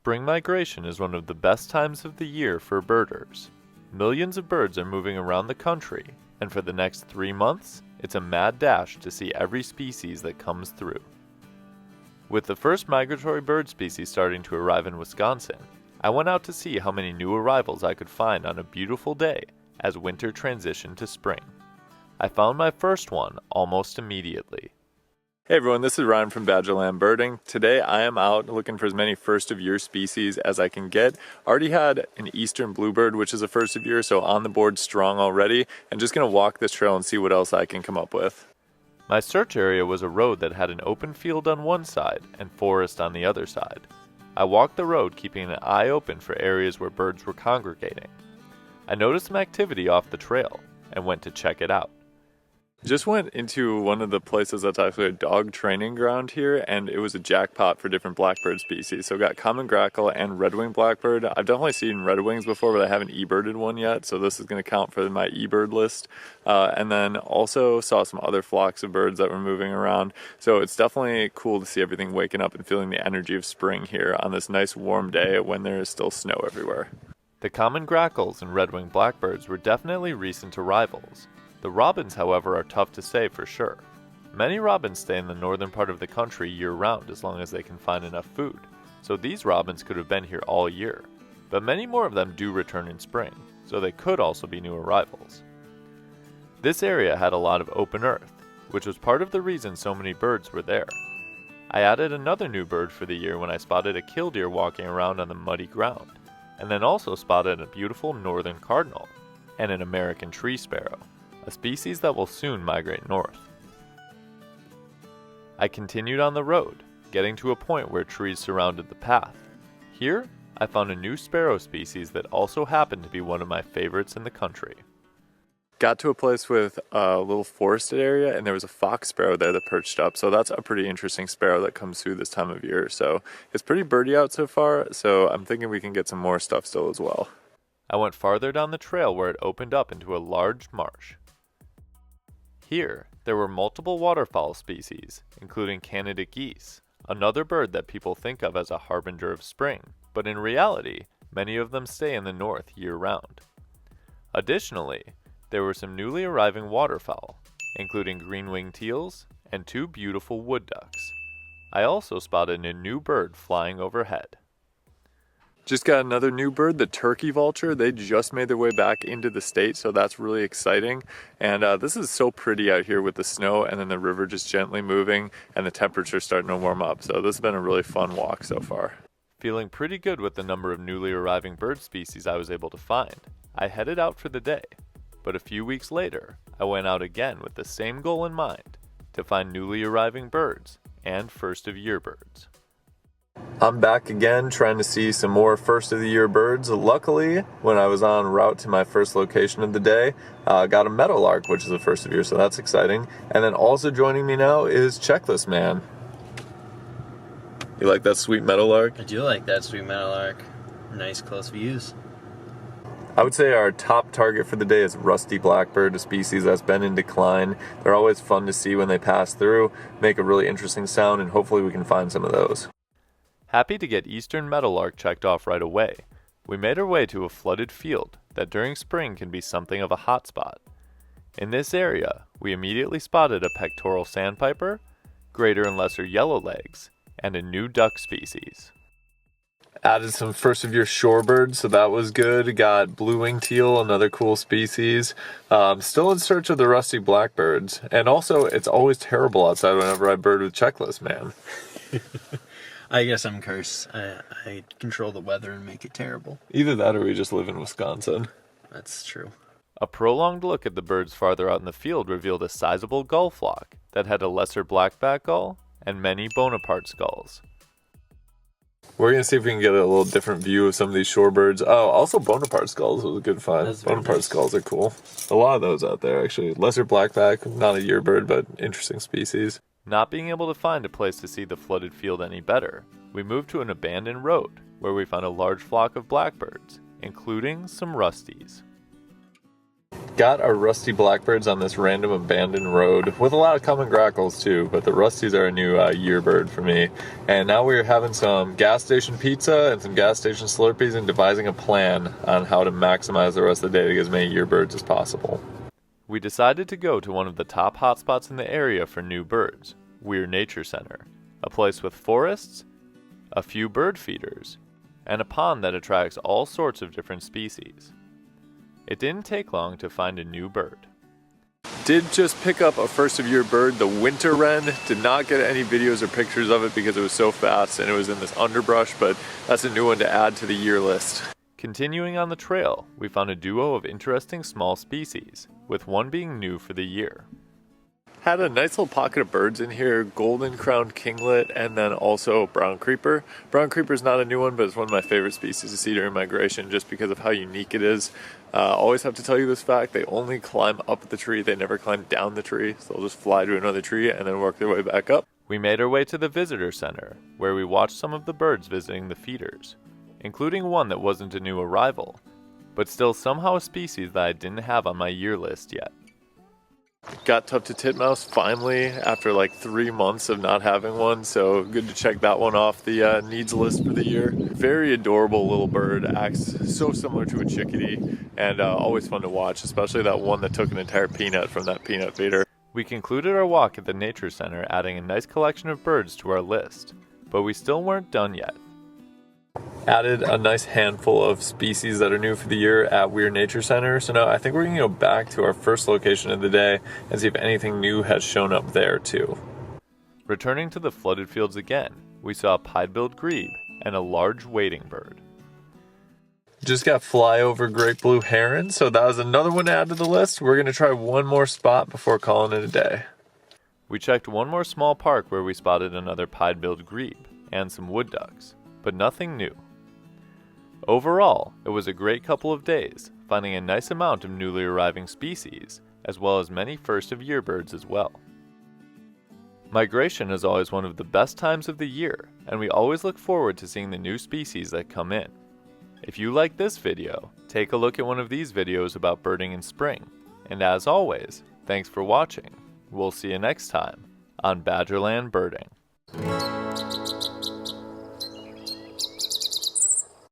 Spring migration is one of the best times of the year for birders. Millions of birds are moving around the country, and for the next 3 months, it's a mad dash to see every species that comes through. With the first migratory bird species starting to arrive in Wisconsin, I went out to see how many new arrivals I could find on a beautiful day as winter transitioned to spring. I found my first one almost immediately. Hey everyone, this is Ryan from Badgerland Birding. Today I am out looking for as many first of year species as I can get. Already had an eastern bluebird, which is a first of year, so on the board strong already, and just gonna walk this trail and see what else I can come up with. My search area was a road that had an open field on one side and forest on the other side. I walked the road keeping an eye open for areas where birds were congregating. I noticed some activity off the trail and went to check it out. Just went into one of the places that's actually a dog training ground here, and it was a jackpot for different blackbird species. So got common grackle and red-winged blackbird. I've definitely seen red wings before, but I haven't e-birded one yet, so this is going to count for my e-bird list. And then also saw some other flocks of birds that were moving around. So it's definitely cool to see everything waking up and feeling the energy of spring here on this nice warm day when there is still snow everywhere. The common grackles and red-winged blackbirds were definitely recent arrivals. The robins, however, are tough to say for sure. Many robins stay in the northern part of the country year-round as long as they can find enough food, so these robins could have been here all year. But many more of them do return in spring, so they could also be new arrivals. This area had a lot of open earth, which was part of the reason so many birds were there. I added another new bird for the year when I spotted a killdeer walking around on the muddy ground, and then also spotted a beautiful northern cardinal and an American tree sparrow, a species that will soon migrate north. I continued on the road, getting to a point where trees surrounded the path. Here, I found a new sparrow species that also happened to be one of my favorites in the country. Got to a place with a little forested area, and there was a fox sparrow there that perched up, so that's a pretty interesting sparrow that comes through this time of year. So it's pretty birdie out so far, so I'm thinking we can get some more stuff still as well. I went farther down the trail where it opened up into a large marsh. Here, there were multiple waterfowl species, including Canada geese, another bird that people think of as a harbinger of spring, but in reality, many of them stay in the north year-round. Additionally, there were some newly arriving waterfowl, including green-winged teals and 2 beautiful wood ducks. I also spotted a new bird flying overhead. Just got another new bird, the turkey vulture. They just made their way back into the state, so that's really exciting. And this is so pretty out here with the snow and then the river just gently moving and the temperature starting to warm up. So this has been a really fun walk so far. Feeling pretty good with the number of newly arriving bird species I was able to find, I headed out for the day. But a few weeks later, I went out again with the same goal in mind, to find newly arriving birds and first of year birds. I'm back again trying to see some more first of the year birds. Luckily, when I was en route to my first location of the day, got a meadowlark, which is the first of year, so that's exciting. And then also joining me now is Checklist Man. You like that sweet meadowlark? I do like that sweet meadowlark. Nice close views. I would say our top target for the day is rusty blackbird, a species that's been in decline. They're always fun to see when they pass through, make a really interesting sound, and hopefully we can find some of those. Happy to get eastern meadowlark checked off right away. We made our way to a flooded field that during spring can be something of a hotspot. In this area, we immediately spotted a pectoral sandpiper, greater and lesser yellowlegs, and a new duck species. Added some first of year shorebirds, so that was good. Got blue-winged teal, another cool species. Still in search of the rusty blackbirds. And also, it's always terrible outside whenever I bird with Checklist Man. I guess I'm cursed. I control the weather and make it terrible. Either that or we just live in Wisconsin. That's true. A prolonged look at the birds farther out in the field revealed a sizable gull flock that had a lesser blackback gull and many Bonaparte gulls. We're going to see if we can get a little different view of some of these shorebirds. Oh, also Bonaparte gulls was a good find. Bonaparte gulls are cool. A lot of those out there, actually. Lesser blackback, not a year bird, but interesting species. Not being able to find a place to see the flooded field any better, we moved to an abandoned road where we found a large flock of blackbirds, including some rusties. Got our rusty blackbirds on this random abandoned road with a lot of common grackles too, but the rusties are a new year bird for me. And now we're having some gas station pizza and some gas station Slurpees and devising a plan on how to maximize the rest of the day to get as many year birds as possible. We decided to go to one of the top hotspots in the area for new birds, Weir Nature Center, a place with forests, a few bird feeders, and a pond that attracts all sorts of different species. It didn't take long to find a new bird. Did just pick up a first of year bird, the winter wren. Did not get any videos or pictures of it because it was so fast and it was in this underbrush, but that's a new one to add to the year list. Continuing on the trail, we found a duo of interesting small species, with one being new for the year. Had a nice little pocket of birds in here, golden crowned kinglet, and then also brown creeper. Brown creeper is not a new one, but it's one of my favorite species to see during migration just because of how unique it is. Always have to tell you this fact, they only climb up the tree, they never climb down the tree, so they'll just fly to another tree and then work their way back up. We made our way to the visitor center, where we watched some of the birds visiting the feeders, including one that wasn't a new arrival, but still somehow a species that I didn't have on my year list yet. Got tufted titmouse finally after like 3 months of not having one, so good to check that one off the needs list for the year. Very adorable little bird, acts so similar to a chickadee, and always fun to watch, especially that one that took an entire peanut from that peanut feeder. We concluded our walk at the Nature Center, adding a nice collection of birds to our list, but we still weren't done yet. Added a nice handful of species that are new for the year at Weir Nature Center. So now I think we're going to go back to our first location of the day and see if anything new has shown up there too. Returning to the flooded fields again, we saw a pied-billed grebe and a large wading bird. Just got flyover great blue heron, so that was another one to add to the list. We're going to try one more spot before calling it a day. We checked one more small park where we spotted another pied-billed grebe and some wood ducks, but nothing new. Overall, it was a great couple of days, finding a nice amount of newly arriving species, as well as many first of year birds as well. Migration is always one of the best times of the year, and we always look forward to seeing the new species that come in. If you like this video, take a look at one of these videos about birding in spring. And as always, thanks for watching. We'll see you next time on Badgerland Birding.